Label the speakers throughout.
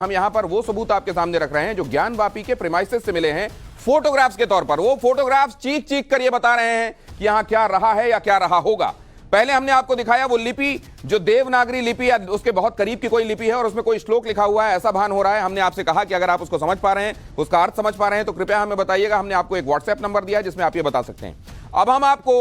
Speaker 1: हम यहां पर वो सबूत आपके सामने रख रहे हैं जो ज्ञानवापी के प्रेमाइसेस से मिले हैं फोटोग्राफ्स के तौर पर। वो फोटोग्राफ्स चीख चीख कर ये बता रहे हैं कि यहां क्या रहा है या क्या रहा होगा। पहले हमने आपको दिखाया वो लिपि जो देवनागरी लिपि या उसके बहुत करीब की कोई लिपि है और उसमें कोई श्लोक लिखा हुआ है, ऐसा भान हो रहा है। हमने आपसे कहा कि अगर आप उसको समझ पा रहे हैं, उसका अर्थ समझ पा रहे हैं तो कृपया हमें बताइएगा। हमने आपको एक व्हाट्सएप नंबर दिया जिसमें आप ये बता सकते हैं। अब हम आपको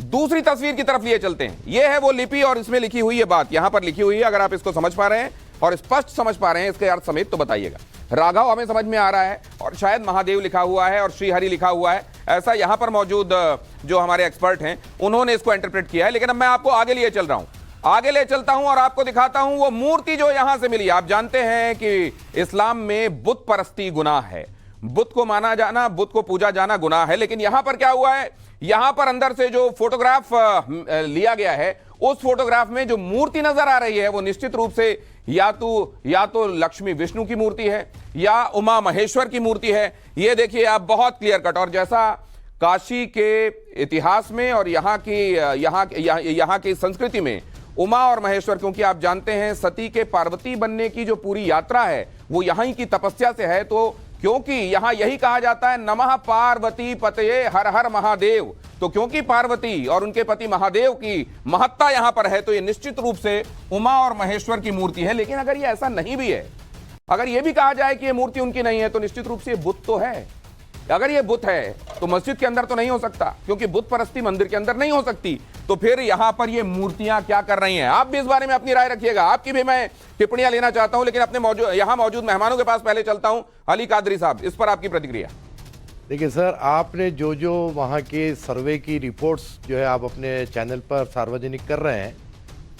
Speaker 1: दूसरी तस्वीर की तरफ लिए चलते हैं। यह है वो लिपि और इसमें लिखी हुई ये बात यहां पर लिखी हुई है। अगर आप इसको समझ पा रहे हैं और स्पष्ट समझ पा रहे हैं इसके अर्थ समेत तो बताइएगा। राघव हमें समझ में आ रहा है और शायद महादेव लिखा हुआ है और श्रीहरि लिखा हुआ है, ऐसा यहां पर मौजूद जो हमारे एक्सपर्ट हैं उन्होंने इसको इंटरप्रेट किया है। लेकिन अब मैं आपको आगे लिए चल रहा हूं, आगे ले चलता हूं और आपको दिखाता हूं वो मूर्ति जो यहां से मिली। आप जानते हैं कि इस्लाम में बुत परस्ती गुनाह है, बुत को माना जाना, बुत को पूजा जाना गुनाह है। लेकिन यहां पर क्या हुआ है, यहां पर अंदर से जो फोटोग्राफ लिया गया है उस फोटोग्राफ में जो मूर्ति नजर आ रही है वो निश्चित रूप से या तो लक्ष्मी विष्णु की मूर्ति है या उमा महेश्वर की मूर्ति है। ये देखिए आप, बहुत क्लियर कट। और जैसा काशी के इतिहास में और यहाँ की संस्कृति में उमा और महेश्वर, क्योंकि आप जानते हैं सती के पार्वती बनने की जो पूरी यात्रा है वो यहीं की तपस्या से है, तो क्योंकि यहां यही कहा जाता है नमः पार्वती पतये हर हर महादेव, तो क्योंकि पार्वती और उनके पति महादेव की महत्ता यहां पर है तो ये निश्चित रूप से उमा और महेश्वर की मूर्ति है। लेकिन अगर ये ऐसा नहीं भी है, अगर ये भी कहा जाए कि ये मूर्ति उनकी नहीं है, तो निश्चित रूप से ये बुत तो है। अगर ये बुत है तो मस्जिद के अंदर तो नहीं हो सकता, क्योंकि बुत परस्ती मंदिर के अंदर नहीं हो सकती। तो फिर यहां पर ये मूर्तियां क्या कर रही हैं? आप भी इस बारे में अपनी राय रखिएगा, आपकी भी मैं टिप्पणियां लेना चाहता हूं। लेकिन अपने यहां मौजूद मेहमानों के पास पहले चलता हूं। अली कादरी साहब, इस पर आपकी प्रतिक्रिया।
Speaker 2: देखिए सर, आपने जो वहाँ के सर्वे की रिपोर्ट्स जो है आप अपने चैनल पर सार्वजनिक कर रहे हैं,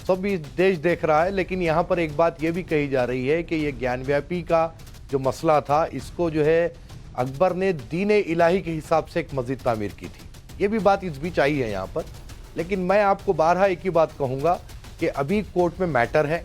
Speaker 2: सब भी देश देख रहा है। लेकिन यहाँ पर एक बात ये भी कही जा रही है कि ये ज्ञानव्यापी का जो मसला था, इसको जो है अकबर ने दीन इलाही के हिसाब से एक मस्जिद तामीर की थी। ये भी बात इस बीच आई है यहाँ पर। लेकिन मैं आपको बारहा एक ही बात कहूँगा कि अभी कोर्ट में मैटर है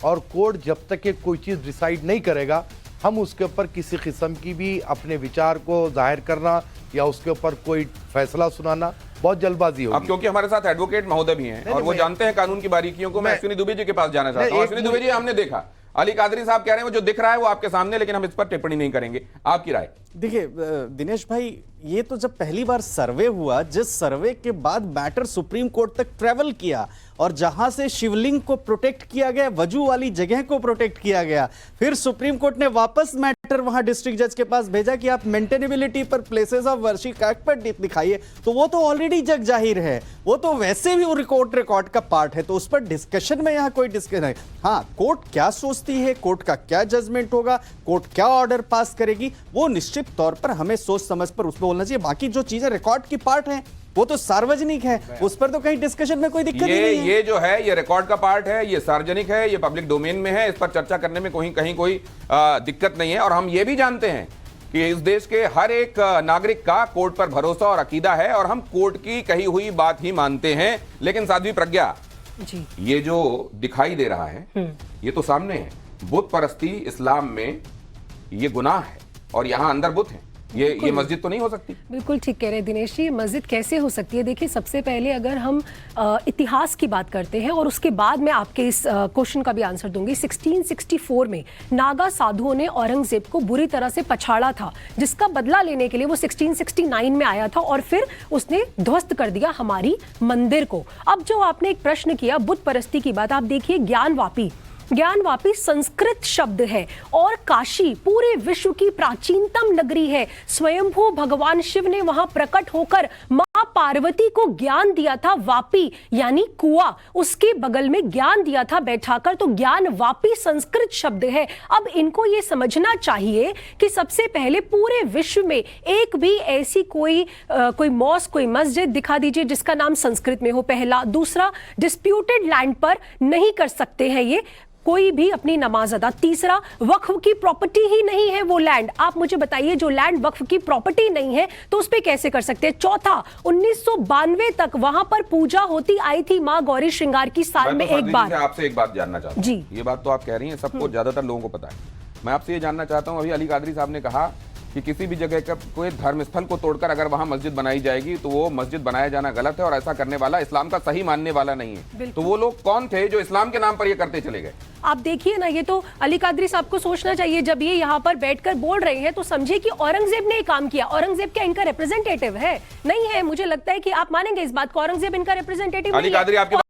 Speaker 2: और कोर्ट जब तक ये कोई चीज़ डिसाइड नहीं करेगा, हम उसके ऊपर किसी किस्म की भी अपने विचार को जाहिर करना या उसके ऊपर कोई फैसला सुनाना बहुत जल्दबाजी होगी।
Speaker 1: अब क्योंकि हमारे साथ एडवोकेट महोदय भी हैं और वो जानते हैं कानून की बारीकियों को, मैं अश्विनी दुबे जी के पास जाना चाहता हूं। अश्विनी दुबे जी, हमने देखा अली कादरी साहब कह रहे हैं वो जो दिख रहा है वो आपके सामने, लेकिन हम इस पर टिप्पणी नहीं करेंगे, आपकी राय।
Speaker 3: देखिए दिनेश भाई, ये तो जब पहली बार सर्वे हुआ, जिस सर्वे के बाद मैटर सुप्रीम कोर्ट तक ट्रेवल किया और जहां से शिवलिंग को प्रोटेक्ट किया गया, वजू वाली जगह को प्रोटेक्ट किया गया, फिर सुप्रीम कोर्ट ने वापस मैटर वहां डिस्ट्रिक्ट जज के पास भेजा कि आप मेंटेनेबिलिटी पर प्लेसेस ऑफ वर्शिप एक्ट पर दिखाइए, तो वो तो ऑलरेडी जग जाहिर है, वो तो वैसे भी वो रिकॉर्ड का पार्ट है, तो उस पर डिस्कशन में यहाँ कोई डिस्कशन है। हाँ, कोर्ट क्या सोचती है, कोर्ट का क्या जजमेंट होगा, कोर्ट क्या ऑर्डर पास करेगी, वो निश्चित तौर पर हमें सोच समझ पर उस पर बोलना चाहिए। बाकी जो चीजें रिकॉर्ड की पार्ट है वो तो सार्वजनिक है, उस पर तो कहीं डिस्कशन में कोई दिक्कत नहीं है।
Speaker 1: ये जो है ये रिकॉर्ड का पार्ट है, ये सार्वजनिक है, ये पब्लिक डोमेन में है, इस पर चर्चा करने में कहीं कोई दिक्कत नहीं है। और हम ये भी जानते हैं कि इस देश के हर एक नागरिक का कोर्ट पर भरोसा और अकीदा है और हम कोर्ट की कही हुई बात ही मानते हैं। लेकिन साध्वी प्रज्ञा जी, ये जो दिखाई दे रहा है ये तो सामने है, बुत परस्ती इस्लाम में ये गुनाह है और यहां अंदर बुत है। ये मस्जिद तो नहीं हो सकती।
Speaker 4: बिल्कुल ठीक कह रहे हैं दिनेश जी, मस्जिद कैसे हो सकती है? देखिए, सबसे पहले अगर हम इतिहास की बात करते हैं और उसके बाद मैं आपके इस क्वेश्चन का भी आंसर दूंगी। 1664 में नागा साधुओं ने औरंगजेब को बुरी तरह से पछाड़ा था, जिसका बदला लेने के लिए वो 1669 में आया था और फिर उसने ध्वस्त कर दिया हमारी मंदिर को। अब जो आपने एक प्रश्न किया बुत परस्ती की बात, आप देखिए ज्ञानवापी संस्कृत शब्द है और काशी पूरे विश्व की प्राचीनतम नगरी है। स्वयंभू भगवान शिव ने वहां प्रकट होकर मां पार्वती को ज्ञान दिया था। वापी यानी कुआं, उसके बगल में ज्ञान दिया था बैठाकर, तो ज्ञानवापी संस्कृत शब्द है। अब इनको ये समझना चाहिए कि सबसे पहले पूरे विश्व में एक भी ऐसी कोई मॉस्क, कोई मस्जिद दिखा दीजिए जिसका नाम संस्कृत में हो, पहला। दूसरा, डिस्प्यूटेड लैंड पर नहीं कर सकते हैं ये कोई भी अपनी नमाज अदा। तीसरा, वक्फ की प्रॉपर्टी ही नहीं है वो लैंड। आप मुझे बताइए, जो लैंड वक्फ की प्रॉपर्टी नहीं है तो उस पे कैसे कर सकते हैं? चौथा, 1992 तक वहां पर पूजा होती आई थी मां गौरी श्रृंगार की, साल में एक बार।
Speaker 1: आपसे एक बात जानना चाहता हूं
Speaker 4: जी,
Speaker 1: ये बात तो आप कह रही हैं सबको, ज्यादातर लोगों को पता है। मैं आपसे ये जानना चाहता हूं, अभी अली कादरी साहब ने कहा कि किसी भी जगह का कोई धर्म स्थल को तोड़कर अगर वहां मस्जिद बनाई जाएगी तो वो मस्जिद बनाया जाना गलत है और ऐसा करने वाला इस्लाम का सही मानने वाला नहीं है। तो वो लोग कौन थे जो इस्लाम के नाम पर ये करते चले गए?
Speaker 4: आप देखिए ना, ये तो अली कादरी साहब को सोचना चाहिए। जब ये यहाँ पर बैठकर बोल रहे हैं तो समझे कि औरंगजेब ने ये काम किया। औरंगजेब क्या इनका रिप्रेजेंटेटिव है? नहीं है। मुझे लगता है कि आप मानेंगे इस बात को, औरंगजेब इनका रिप्रेजेंटेटिव
Speaker 1: अली कादरी आपके